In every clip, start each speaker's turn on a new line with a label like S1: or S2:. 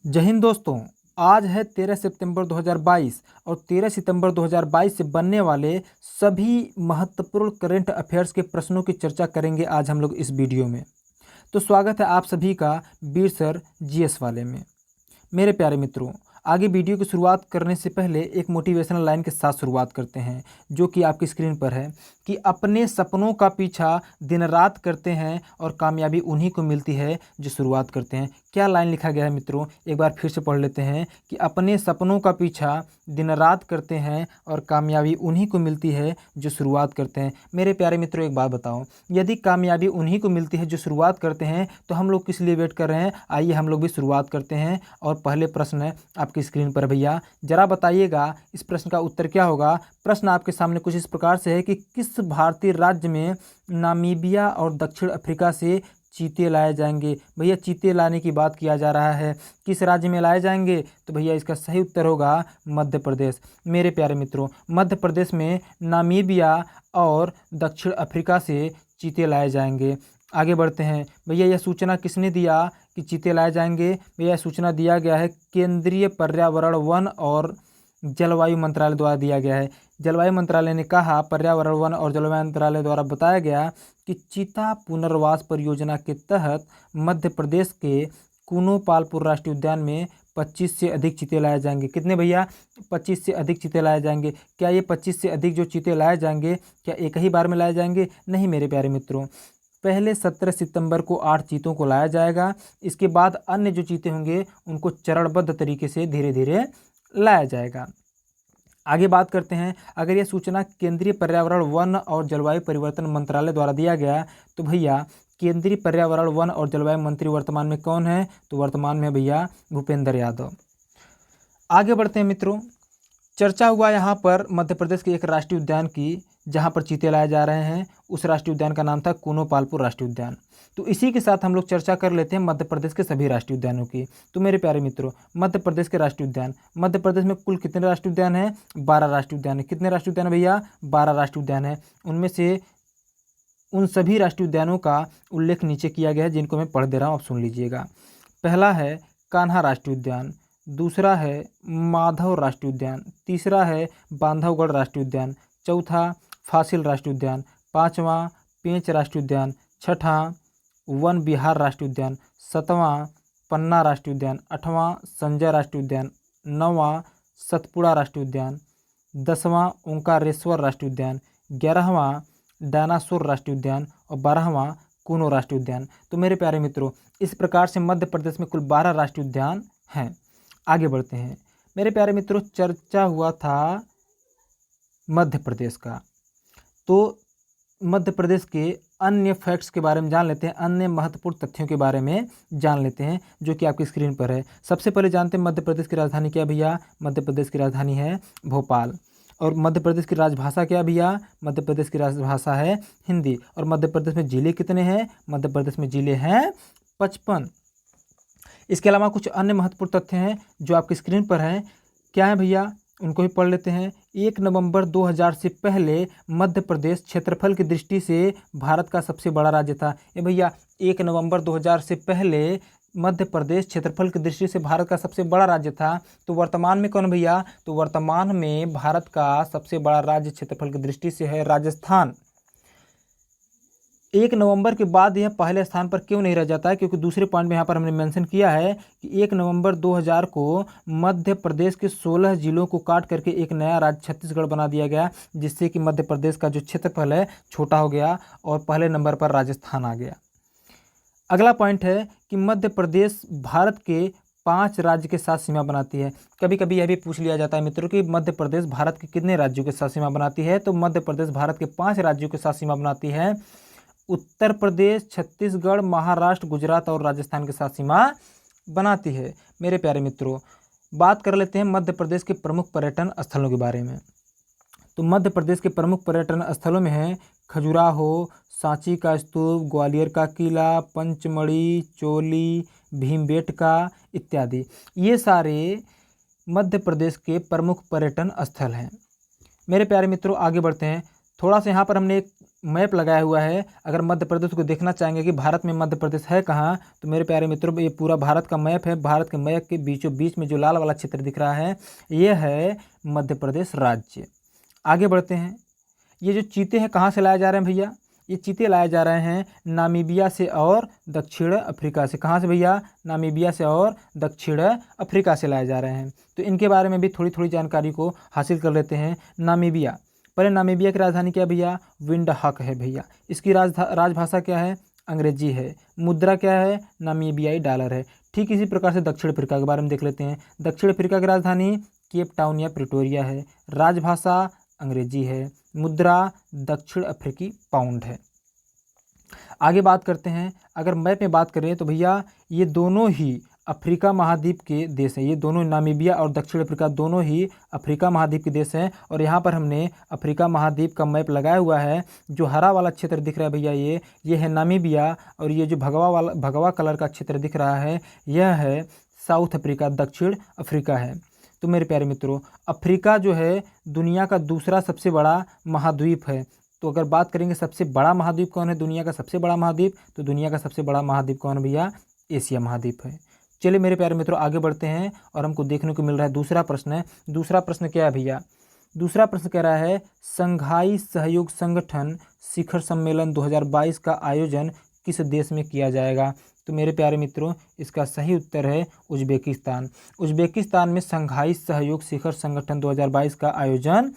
S1: जय हिंद दोस्तों। आज है 13 सितंबर 2022 और 13 सितंबर 2022 से बनने वाले सभी महत्वपूर्ण करंट अफेयर्स के प्रश्नों की चर्चा करेंगे आज हम लोग इस वीडियो में। तो स्वागत है आप सभी का वीर सर जीएस वाले में। मेरे प्यारे मित्रों, आगे वीडियो की शुरुआत करने से पहले एक मोटिवेशनल लाइन के साथ शुरुआत करते हैं, जो कि आपकी स्क्रीन पर है कि अपने सपनों का पीछा दिन रात करते हैं और कामयाबी उन्हीं को मिलती है जो शुरुआत करते हैं। क्या लाइन लिखा गया है मित्रों, एक बार फिर से पढ़ लेते हैं कि अपने सपनों का पीछा दिन रात करते हैं और कामयाबी उन्हीं को मिलती है जो शुरुआत करते हैं। मेरे प्यारे मित्रों, एक बात बताओ, यदि कामयाबी उन्हीं को मिलती है जो शुरुआत करते हैं तो हम लोग किस लिए वेट कर रहे हैं? आइए हम लोग भी शुरुआत करते हैं। और पहले प्रश्न है आपकी स्क्रीन पर, भैया जरा बताइएगा इस प्रश्न का उत्तर क्या होगा। प्रश्न आपके सामने कुछ इस प्रकार से है कि किस भारतीय राज्य में नामीबिया और दक्षिण अफ्रीका से चीते लाए जाएंगे? भैया चीते लाने की बात किया जा रहा है, किस राज्य में लाए जाएंगे? तो भैया इसका सही उत्तर होगा मध्य प्रदेश। मेरे प्यारे मित्रों, मध्य प्रदेश में नामीबिया और दक्षिण अफ्रीका से चीते लाए जाएंगे। आगे बढ़ते हैं। भैया यह सूचना किसने दिया कि चीते लाए जाएंगे? भैया सूचना दिया गया है केंद्रीय पर्यावरण, वन और जलवायु मंत्रालय द्वारा दिया गया है। जलवायु मंत्रालय ने कहा, पर्यावरण, वन और जलवायु मंत्रालय द्वारा बताया गया कि चीता पुनर्वास परियोजना के तहत मध्य प्रदेश के कूनो पालपुर राष्ट्रीय उद्यान में 25 से अधिक चीते लाए जाएंगे। कितने भैया? 25 से अधिक चीते लाए जाएंगे। क्या ये 25 से अधिक जो चीते लाए जाएंगे क्या एक ही बार में लाए जाएंगे? नहीं मेरे प्यारे मित्रों, पहले 17 सितंबर को 8 चीतों को लाया जाएगा। इसके बाद अन्य जो चीते होंगे उनको चरणबद्ध तरीके से धीरे धीरे लाया जाएगा। आगे बात करते हैं, अगर यह सूचना केंद्रीय पर्यावरण, वन और जलवायु परिवर्तन मंत्रालय द्वारा दिया गया तो भैया केंद्रीय पर्यावरण, वन और जलवायु मंत्री वर्तमान में कौन है? तो वर्तमान में भैया भूपेंद्र यादव। आगे बढ़ते हैं मित्रों, चर्चा हुआ यहाँ पर मध्य प्रदेश के एक राष्ट्रीय उद्यान की जहाँ पर चीते लाए जा रहे हैं। उस राष्ट्रीय उद्यान का नाम था कूनो पालपुर राष्ट्रीय उद्यान। तो इसी के साथ हम लोग चर्चा कर लेते हैं मध्य प्रदेश के सभी राष्ट्रीय उद्यानों की। तो मेरे प्यारे मित्रों, मध्य प्रदेश के राष्ट्रीय उद्यान, मध्य प्रदेश में कुल कितने राष्ट्रीय उद्यान हैं? 12 राष्ट्रीय उद्यान है। कितने राष्ट्रीय उद्यान है भैया? 12 राष्ट्रीय उद्यान है। उनमें से उन सभी राष्ट्रीय उद्यानों का उल्लेख नीचे किया गया है, जिनको मैं पढ़ दे रहा हूँ, आप सुन लीजिएगा। पहला है कान्हा राष्ट्रीय उद्यान, दूसरा है माधव राष्ट्रीय उद्यान, तीसरा है बांधवगढ़ राष्ट्रीय उद्यान, चौथा फासिल राष्ट्रीय उद्यान, पाँचवां पेंच राष्ट्रीय उद्यान, छठा वन विहार राष्ट्रीय उद्यान, सातवां पन्ना राष्ट्रीय उद्यान, आठवां संजय राष्ट्रीय उद्यान, नौवां सतपुड़ा राष्ट्रीय उद्यान, 10वां ओंकारेश्वर राष्ट्रीय उद्यान, 11वां डायनासोर राष्ट्रीय उद्यान और 12वां कूनो राष्ट्रीय उद्यान। तो मेरे प्यारे मित्रों, इस प्रकार से मध्य प्रदेश में कुल 12 राष्ट्रीय उद्यान हैं। आगे बढ़ते हैं मेरे प्यारे मित्रों, चर्चा हुआ था मध्य प्रदेश का, तो मध्य प्रदेश के अन्य फैक्ट्स के बारे में जान लेते हैं, अन्य महत्वपूर्ण तथ्यों के बारे में जान लेते हैं, जो कि आपकी स्क्रीन पर है। सबसे पहले जानते हैं मध्य प्रदेश की राजधानी क्या भैया? मध्य प्रदेश की राजधानी है भोपाल। और मध्य प्रदेश की राजभाषा क्या भैया? मध्य प्रदेश की राजभाषा है हिंदी। और मध्य प्रदेश में जिले कितने हैं? मध्य प्रदेश में जिले हैं 55। इसके अलावा कुछ अन्य महत्वपूर्ण तथ्य हैं जो आपकी स्क्रीन पर हैं। क्या है भैया? उनको भी पढ़ लेते हैं। 1 नवंबर 2000 से पहले मध्य प्रदेश क्षेत्रफल की दृष्टि से भारत का सबसे बड़ा राज्य था। ये भैया 1 नवंबर 2000 से पहले मध्य प्रदेश क्षेत्रफल की दृष्टि से भारत का सबसे बड़ा राज्य था। तो वर्तमान में कौन भैया? तो वर्तमान में भारत का सबसे बड़ा राज्य क्षेत्रफल की दृष्टि से है राजस्थान। 1 नवंबर के बाद यह पहले स्थान पर क्यों नहीं रह जाता है? क्योंकि दूसरे पॉइंट में यहाँ पर हमने मेंशन किया है कि 1 नवंबर 2000 को मध्य प्रदेश के 16 जिलों को काट करके एक नया राज्य छत्तीसगढ़ बना दिया गया, जिससे कि मध्य प्रदेश का जो क्षेत्रफल है छोटा हो गया और पहले नंबर पर राजस्थान आ गया। अगला पॉइंट है कि मध्य प्रदेश भारत के 5 राज्य के साथ सीमा बनाती है। कभी कभी यह भी पूछ लिया जाता है मित्रों कि मध्य प्रदेश भारत के कितने राज्यों के साथ सीमा बनाती है? तो मध्य प्रदेश भारत के 5 राज्यों के साथ सीमा बनाती है। उत्तर प्रदेश, छत्तीसगढ़, महाराष्ट्र, गुजरात और राजस्थान के साथ सीमा बनाती है। मेरे प्यारे मित्रों, बात कर लेते हैं मध्य प्रदेश के प्रमुख पर्यटन स्थलों के बारे में। तो मध्य प्रदेश के प्रमुख पर्यटन स्थलों में है खजुराहो, सांची का स्तूप, ग्वालियर का किला, पंचमढ़ी, चोली, भीमबेटका इत्यादि। ये सारे मध्य प्रदेश के प्रमुख पर्यटन स्थल हैं। मेरे प्यारे मित्रों, आगे बढ़ते हैं। थोड़ा सा यहाँ पर हमने एक मैप लगाया हुआ है। अगर मध्य प्रदेश को देखना चाहेंगे कि भारत में मध्य प्रदेश है कहाँ, तो मेरे प्यारे मित्रों ये पूरा भारत का मैप है। भारत के मैप के बीचों बीच में जो लाल वाला क्षेत्र दिख रहा है ये है मध्य प्रदेश राज्य। आगे बढ़ते हैं। ये जो चीते हैं कहाँ से लाए जा रहे हैं भैया? ये चीते लाए जा रहे हैं नामीबिया से और दक्षिण अफ्रीका से। कहाँ से भैया? नामीबिया से और दक्षिण अफ्रीका से लाए जा रहे हैं। तो इनके बारे में भी थोड़ी थोड़ी जानकारी को हासिल कर लेते हैं। नामीबिया, पहले नामीबिया की राजधानी क्या है भैया? विंडहक है भैया। इसकी राजभाषा क्या है? अंग्रेजी है। मुद्रा क्या है? नामीबियाई डॉलर है। ठीक इसी प्रकार से दक्षिण अफ्रीका के बारे में देख लेते हैं। दक्षिण अफ्रीका की राजधानी केप टाउन या प्रिटोरिया है। राजभाषा अंग्रेजी है। मुद्रा दक्षिण अफ्रीकी पाउंड है। आगे बात करते हैं। अगर मैप में बात करें तो भैया ये दोनों ही अफ्रीका महाद्वीप के देश हैं। ये दोनों नामीबिया और दक्षिण अफ्रीका दोनों ही अफ्रीका महाद्वीप के देश हैं। और यहाँ पर हमने अफ्रीका महाद्वीप का मैप लगाया हुआ है। जो हरा वाला क्षेत्र दिख रहा है भैया ये है नामीबिया, और ये जो भगवा कलर का क्षेत्र दिख रहा है यह है साउथ अफ्रीका, दक्षिण अफ्रीका है। तो मेरे प्यारे मित्रों, अफ्रीका जो है दुनिया का दूसरा सबसे बड़ा महाद्वीप है। तो अगर बात करेंगे सबसे बड़ा महाद्वीप कौन है, दुनिया का सबसे बड़ा महाद्वीप, तो दुनिया का सबसे बड़ा महाद्वीप कौन है भैया? एशिया महाद्वीप है। चलिए मेरे प्यारे मित्रों आगे बढ़ते हैं और हमको देखने को मिल रहा है दूसरा प्रश्न है। दूसरा प्रश्न क्या है भैया? दूसरा प्रश्न कह रहा है संघाई सहयोग संगठन शिखर सम्मेलन 2022 का आयोजन किस देश में किया जाएगा? तो मेरे प्यारे मित्रों इसका सही उत्तर है उज्बेकिस्तान। उज्बेकिस्तान में संघाई सहयोग शिखर संगठन 2022 का आयोजन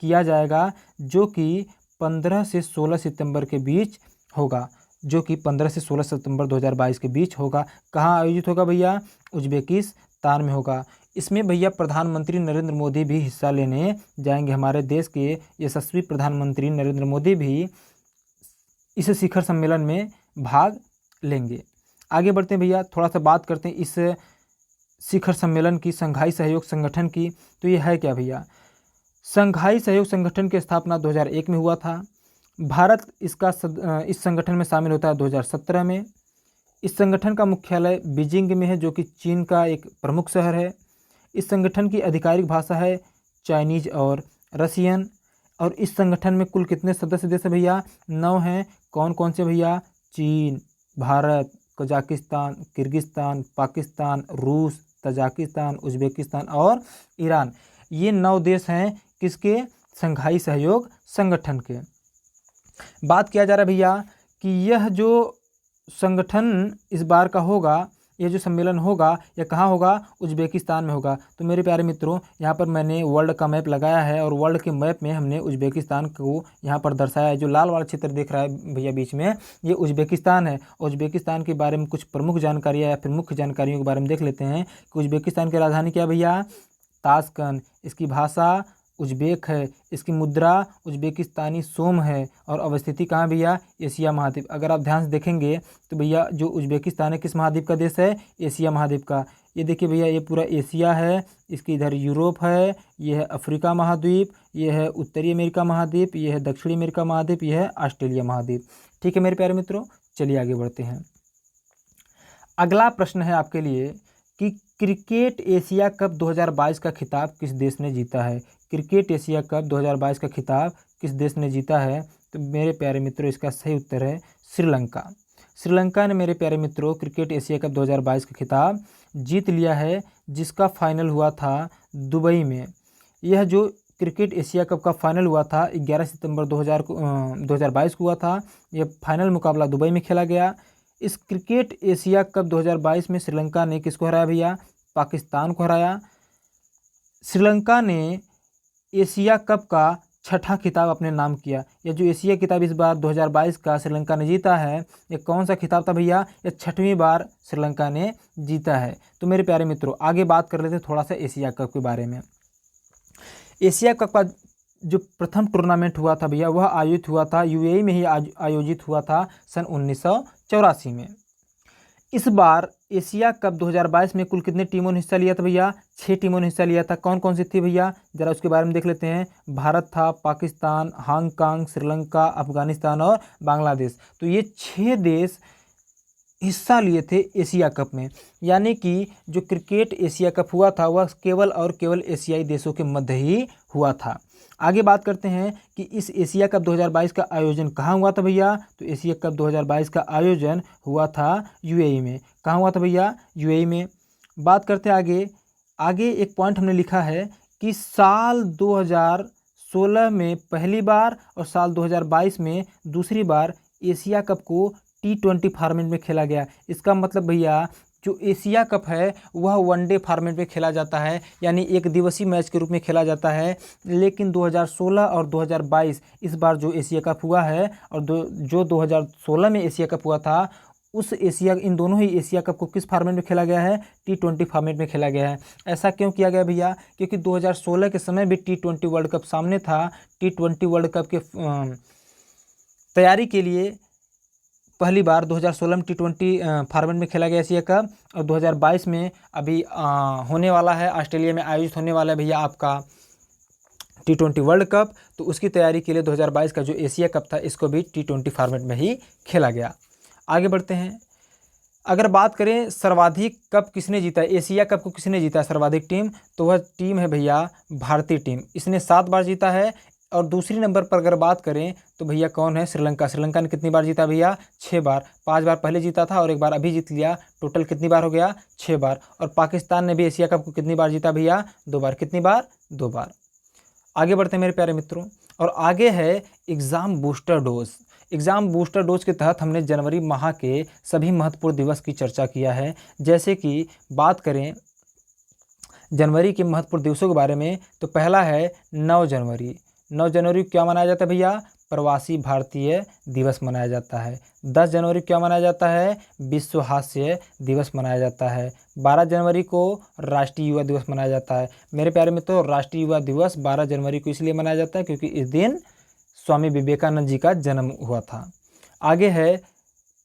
S1: किया जाएगा, जो कि 15 से 16 सितंबर के बीच होगा। जो कि 15 से 16 सितंबर 2022 के बीच होगा। कहाँ आयोजित होगा भैया? उज्बेकिस्तान में होगा। इसमें भैया प्रधानमंत्री नरेंद्र मोदी भी हिस्सा लेने जाएंगे। हमारे देश के यशस्वी प्रधानमंत्री नरेंद्र मोदी भी इस शिखर सम्मेलन में भाग लेंगे। आगे बढ़ते हैं भैया, थोड़ा सा बात करते हैं इस शिखर सम्मेलन की, संघाई सहयोग संगठन की। तो ये है क्या भैया? संघाई सहयोग संगठन की स्थापना 2001 में हुआ था। भारत इस संगठन में शामिल होता है 2017 में। इस संगठन का मुख्यालय बीजिंग में है, जो कि चीन का एक प्रमुख शहर है। इस संगठन की आधिकारिक भाषा है चाइनीज और रसियन। और इस संगठन में कुल कितने सदस्य देश है भैया? 9 हैं। कौन कौन से भैया? चीन, भारत, कजाकिस्तान, किर्गिस्तान, पाकिस्तान, रूस, तजाकिस्तान, उज्बेकिस्तान और ईरान। ये 9 देश हैं किसके? संघाई सहयोग संगठन के। बात किया जा रहा है भैया कि यह जो संगठन इस बार का होगा, यह जो सम्मेलन होगा यह कहाँ होगा? उज्बेकिस्तान में होगा। तो मेरे प्यारे मित्रों यहाँ पर मैंने वर्ल्ड का मैप लगाया है और वर्ल्ड के मैप में हमने उज्बेकिस्तान को यहाँ पर दर्शाया है। जो लाल वाला क्षेत्र दिख रहा है भैया बीच में, ये उज्बेकिस्तान है। उज्बेकिस्तान के बारे में कुछ प्रमुख जानकारियाँ या फिर मुख्य जानकारियों के बारे में देख लेते हैं कि उज्बेकिस्तान की राजधानी क्या है भैया? ताशकंद। इसकी भाषा उज्बेक है। इसकी मुद्रा उज्बेकिस्तानी सोम है। और अवस्थिति कहाँ भैया? एशिया महाद्वीप। अगर आप ध्यान से देखेंगे तो भैया जो उज्बेकिस्तान है किस महाद्वीप का देश है? एशिया महाद्वीप का। ये देखिए भैया ये पूरा एशिया है। इसकी इधर यूरोप है, ये है अफ्रीका महाद्वीप, ये है उत्तरी अमेरिका महाद्वीप, ये है दक्षिणी अमेरिका महाद्वीप, ये है ऑस्ट्रेलिया महाद्वीप। ठीक है मेरे प्यारे मित्रों, चलिए आगे बढ़ते हैं। अगला प्रश्न है आपके लिए कि क्रिकेट एशिया कप 2022 का खिताब किस देश ने जीता है? क्रिकेट एशिया कप 2022 का खिताब किस देश ने जीता है? तो मेरे प्यारे मित्रों इसका सही उत्तर है श्रीलंका। श्रीलंका ने मेरे प्यारे मित्रों क्रिकेट एशिया कप 2022 का खिताब जीत लिया है, जिसका फाइनल हुआ था दुबई में। यह जो क्रिकेट एशिया कप का फाइनल हुआ था 11 सितंबर 2022 को हुआ था। यह फाइनल मुकाबला दुबई में खेला गया। इस क्रिकेट एशिया कप 2022 में श्रीलंका ने किसको हराया भैया? पाकिस्तान को हराया। श्रीलंका ने एशिया कप का 6ठा खिताब अपने नाम किया। यह जो एशिया खिताब इस बार 2022 का श्रीलंका ने जीता है, ये कौन सा खिताब था भैया? यह 6वीं बार श्रीलंका ने जीता है। तो मेरे प्यारे मित्रों आगे बात कर लेते हैं थोड़ा सा एशिया कप के बारे में। एशिया कप का जो प्रथम टूर्नामेंट हुआ था भैया वह आयोजित हुआ था यूएई में ही आयोजित हुआ था सन 1984 में। इस बार एशिया कप 2022 में कुल कितने टीमों ने हिस्सा लिया था भैया? 6 टीमों ने हिस्सा लिया था। कौन कौन सी थी भैया? जरा उसके बारे में देख लेते हैं। भारत था, पाकिस्तान, हांगकांग, श्रीलंका, अफगानिस्तान और बांग्लादेश। तो ये 6 देश हिस्सा लिए थे एशिया कप में। यानी कि जो क्रिकेट एशिया कप हुआ था वह केवल और केवल एशियाई देशों के मध्य ही हुआ था। आगे बात करते हैं कि इस एशिया कप 2022 का आयोजन कहाँ हुआ था भैया। तो एशिया कप 2022 का आयोजन हुआ था यूएई में। कहाँ हुआ था भैया? यूएई में। बात करते हैं आगे। आगे एक पॉइंट हमने लिखा है कि साल 2016 में पहली बार और साल 2022 में दूसरी बार एशिया कप को T20 फॉर्मेट में खेला गया। इसका मतलब भैया जो एशिया कप है वह वनडे फॉर्मेट में खेला जाता है, यानी एक दिवसीय मैच के रूप में खेला जाता है। लेकिन 2016 और 2022 इस बार जो एशिया कप हुआ है और जो 2016 में एशिया कप हुआ था उस इन दोनों ही एशिया कप को किस फॉर्मेट में खेला गया है? T20 फॉर्मेट में खेला गया है। ऐसा क्यों किया गया भैया? क्योंकि 2016 के समय भी T20 वर्ल्ड कप सामने था। T20 वर्ल्ड कप के तैयारी के लिए पहली बार 2016 में T20 फॉर्मेट में खेला गया एशिया कप, और 2022 में अभी होने वाला है, ऑस्ट्रेलिया में आयोजित होने वाला है भैया आपका T20 वर्ल्ड कप। तो उसकी तैयारी के लिए 2022 का जो एशिया कप था इसको भी T20 फॉर्मेट में ही खेला गया। आगे बढ़ते हैं। अगर बात करें सर्वाधिक कप किसने जीता है, एशिया कप को किसने जीता है सर्वाधिक टीम, तो वह टीम है भैया भारतीय टीम। इसने 7 बार जीता है। और दूसरी नंबर पर अगर बात करें तो भैया कौन है? श्रीलंका। श्रीलंका ने कितनी बार जीता भैया? 6 बार। 5 बार पहले जीता था और 1 बार अभी जीत लिया। टोटल कितनी बार हो गया? 6 बार। और पाकिस्तान ने भी एशिया कप को कितनी बार जीता भैया? 2 बार। कितनी बार? 2 बार। आगे बढ़ते हैं मेरे प्यारे मित्रों, और आगे है exam booster dose. Exam booster dose के तहत हमने जनवरी माह के सभी महत्वपूर्ण दिवस की चर्चा किया है। जैसे कि बात करें जनवरी के महत्वपूर्ण दिवसों के बारे में, तो पहला है 9 जनवरी। 9 जनवरी क्या मनाया जाता है भैया? प्रवासी भारतीय दिवस मनाया जाता है। 10 जनवरी क्या मनाया जाता है? विश्व हास्य दिवस मनाया जाता है। 12 जनवरी को राष्ट्रीय युवा दिवस मनाया जाता है। मेरे प्यारे मित्रों, राष्ट्रीय युवा दिवस 12 जनवरी को इसलिए मनाया जाता है क्योंकि इस दिन स्वामी विवेकानंद जी का जन्म हुआ था। आगे है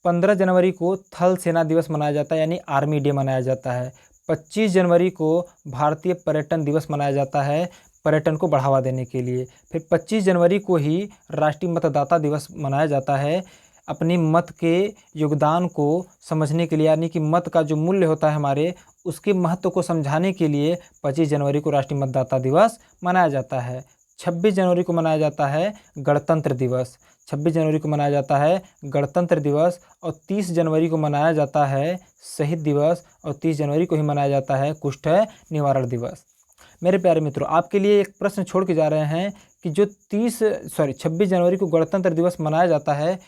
S1: 15 जनवरी को थल सेना दिवस मनाया जाता है, यानी आर्मी डे मनाया जाता है। 25 जनवरी को भारतीय पर्यटन दिवस मनाया जाता है, पर्यटन को बढ़ावा देने के लिए। फिर 25 जनवरी को ही राष्ट्रीय मतदाता दिवस मनाया जाता है, अपनी मत के योगदान को समझने के लिए, यानी कि मत का जो मूल्य होता है हमारे, उसके महत्व को समझाने के लिए 25 जनवरी को राष्ट्रीय मतदाता दिवस मनाया जाता है। 26 जनवरी को मनाया जाता है गणतंत्र दिवस। 26 जनवरी को मनाया जाता है गणतंत्र दिवस, और 30 जनवरी को मनाया जाता है शहीद दिवस, और 30 जनवरी को ही मनाया जाता है कुष्ठ निवारण दिवस। मेरे प्यारे मित्रों, आपके लिए एक प्रश्न छोड़ के जा रहे हैं कि जो 26 जनवरी को गणतंत्र दिवस मनाया जाता है,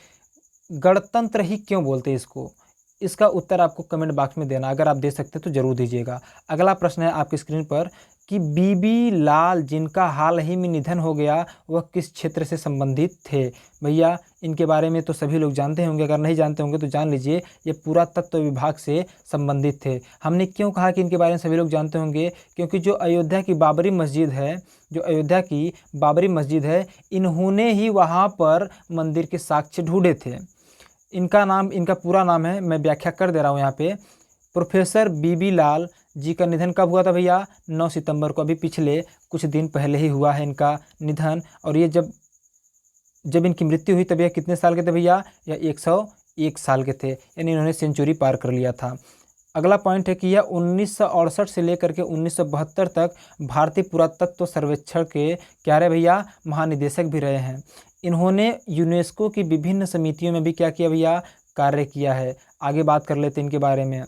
S1: गणतंत्र ही क्यों बोलते हैं इसको? इसका उत्तर आपको कमेंट बॉक्स में देना। अगर आप दे सकते हैं तो ज़रूर दीजिएगा। अगला प्रश्न है आपकी स्क्रीन पर कि बीबी लाल जिनका हाल ही में निधन हो गया वह किस क्षेत्र से संबंधित थे? भैया इनके बारे में तो सभी लोग जानते होंगे, अगर नहीं जानते होंगे तो जान लीजिए, ये पुरातत्व विभाग से संबंधित थे। हमने क्यों कहा कि इनके बारे में सभी लोग जानते होंगे? क्योंकि जो अयोध्या की बाबरी मस्जिद है, इन्होंने ही वहाँ पर मंदिर के साक्ष्य ढूंढे थे। इनका पूरा नाम है, मैं व्याख्या कर दे रहा हूँ यहाँ पे। प्रोफेसर बीबी लाल जी का निधन कब हुआ था भैया? 9 सितंबर को, अभी पिछले कुछ दिन पहले ही हुआ है इनका निधन। और ये जब इनकी मृत्यु हुई तब यह कितने साल के थे भैया? यह 101 साल के थे, यानी इन्होंने सेंचुरी पार कर लिया था। अगला पॉइंट है कि यह 1968 से लेकर के 1972 तक भारतीय पुरातत्व सर्वेक्षण के क्या रहे भैया? महानिदेशक भी रहे हैं। इन्होंने यूनेस्को की विभिन्न समितियों में भी क्या किया भैया? कार्य किया है। आगे बात कर लेते हैं इनके बारे में।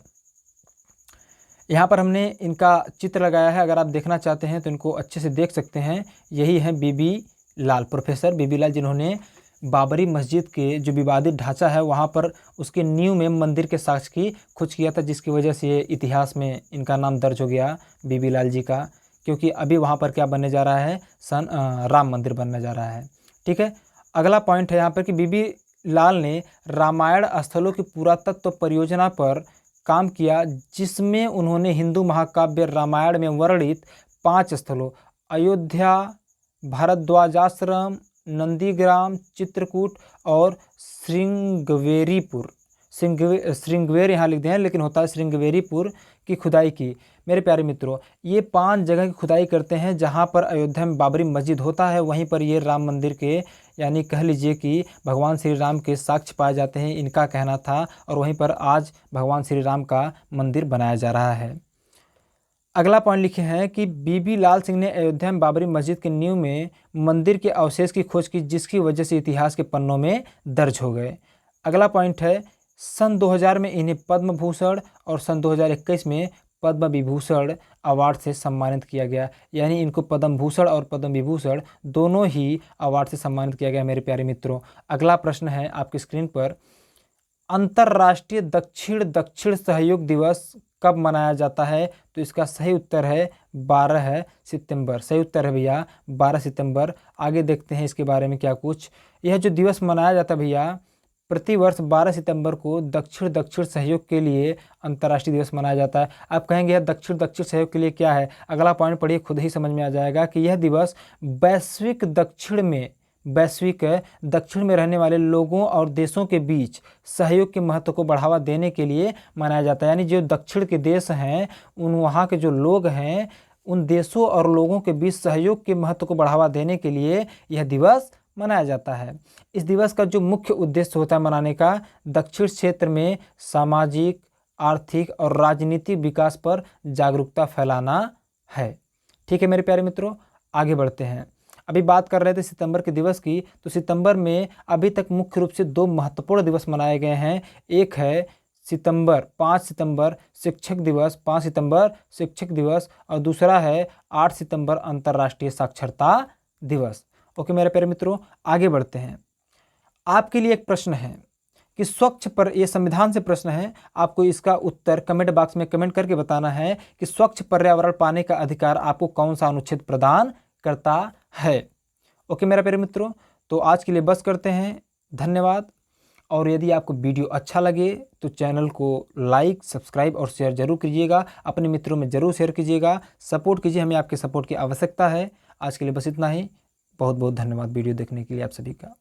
S1: यहाँ पर हमने इनका चित्र लगाया है, अगर आप देखना चाहते हैं तो इनको अच्छे से देख सकते हैं। यही है बीबी लाल, प्रोफेसर बीबी लाल, जिन्होंने बाबरी मस्जिद के जो विवादित ढांचा है वहाँ पर उसके नींव में मंदिर के साक्ष्य की खोज किया था, जिसकी वजह से ये इतिहास में इनका नाम दर्ज हो गया बीबी लाल जी का। क्योंकि अभी वहाँ पर क्या बनने जा रहा है? राम मंदिर बनने जा रहा है। ठीक है। अगला पॉइंट है यहाँ पर कि बीबी लाल ने रामायण स्थलों की पुरातत्व परियोजना पर काम किया, जिसमें उन्होंने हिंदू महाकाव्य रामायण में वर्णित 5 स्थलों अयोध्या, भारद्वाजाश्रम, नंदीग्राम, चित्रकूट और श्रृंगवेरीपुर, श्रृंगवेर यहाँ लिख दिए हैं लेकिन होता है श्रृंगवेरीपुर की खुदाई की। मेरे प्यारे मित्रों, ये 5 जगह की खुदाई करते हैं जहाँ पर अयोध्या में बाबरी मस्जिद होता है, वहीं पर ये राम मंदिर के यानी कह लीजिए कि भगवान श्री राम के साक्ष्य पाए जाते हैं, इनका कहना था। और वहीं पर आज भगवान श्री राम का मंदिर बनाया जा रहा है। अगला पॉइंट लिखे हैं कि बीबी लाल सिंह ने अयोध्या में बाबरी मस्जिद के नींव में मंदिर के अवशेष की खोज की, जिसकी वजह से इतिहास के पन्नों में दर्ज हो गए। अगला पॉइंट है सन 2000 में इन्हें पद्म भूषण और सन 2021 में पद्म विभूषण अवार्ड से सम्मानित किया गया। यानी इनको पद्म भूषण और पद्म विभूषण दोनों ही अवार्ड से सम्मानित किया गया। मेरे प्यारे मित्रों, अगला प्रश्न है आपकी स्क्रीन पर, अंतर्राष्ट्रीय दक्षिण दक्षिण सहयोग दिवस कब मनाया जाता है? तो इसका सही उत्तर है 12 सितंबर। सही उत्तर है भैया 12 सितंबर। आगे देखते हैं इसके बारे में क्या कुछ। यह जो दिवस मनाया जाता है भैया, प्रतिवर्ष 12 सितंबर को दक्षिण दक्षिण सहयोग के लिए अंतर्राष्ट्रीय दिवस मनाया जाता है। आप कहेंगे यह दक्षिण दक्षिण सहयोग के लिए क्या है? अगला पॉइंट पढ़िए, खुद ही समझ में आ जाएगा कि यह दिवस वैश्विक दक्षिण में रहने वाले लोगों और देशों के बीच सहयोग के महत्व को बढ़ावा देने के लिए मनाया जाता है। यानी जो दक्षिण के देश हैं, उन वहाँ के जो लोग हैं, उन देशों और लोगों के बीच सहयोग के महत्व को बढ़ावा देने के लिए यह दिवस मनाया जाता है। इस दिवस का जो मुख्य उद्देश्य होता है मनाने का, दक्षिण क्षेत्र में सामाजिक, आर्थिक और राजनीतिक विकास पर जागरूकता फैलाना है। ठीक है मेरे प्यारे मित्रों, आगे बढ़ते हैं। अभी बात कर रहे थे सितंबर के दिवस की, तो सितंबर में अभी तक मुख्य रूप से 2 महत्वपूर्ण दिवस मनाए गए हैं। एक है 5 सितंबर शिक्षक दिवस, 5 सितंबर शिक्षक दिवस, और दूसरा है 8 सितंबर अंतर्राष्ट्रीय साक्षरता दिवस। ओके मेरे प्यारे मित्रों, आगे बढ़ते हैं। आपके लिए एक प्रश्न है कि स्वच्छ पर, यह संविधान से प्रश्न है, आपको इसका उत्तर कमेंट बॉक्स में कमेंट करके बताना है कि स्वच्छ पर्यावरण पाने का अधिकार आपको कौन सा अनुच्छेद प्रदान करता है। ओके मेरा प्यारे मित्रों, तो आज के लिए बस करते हैं। धन्यवाद। और यदि आपको वीडियो अच्छा लगे तो चैनल को लाइक, सब्सक्राइब और शेयर जरूर कीजिएगा। अपने मित्रों में जरूर शेयर कीजिएगा, सपोर्ट कीजिए, हमें आपके सपोर्ट की आवश्यकता है। आज के लिए बस इतना ही। बहुत बहुत धन्यवाद वीडियो देखने के लिए आप सभी का।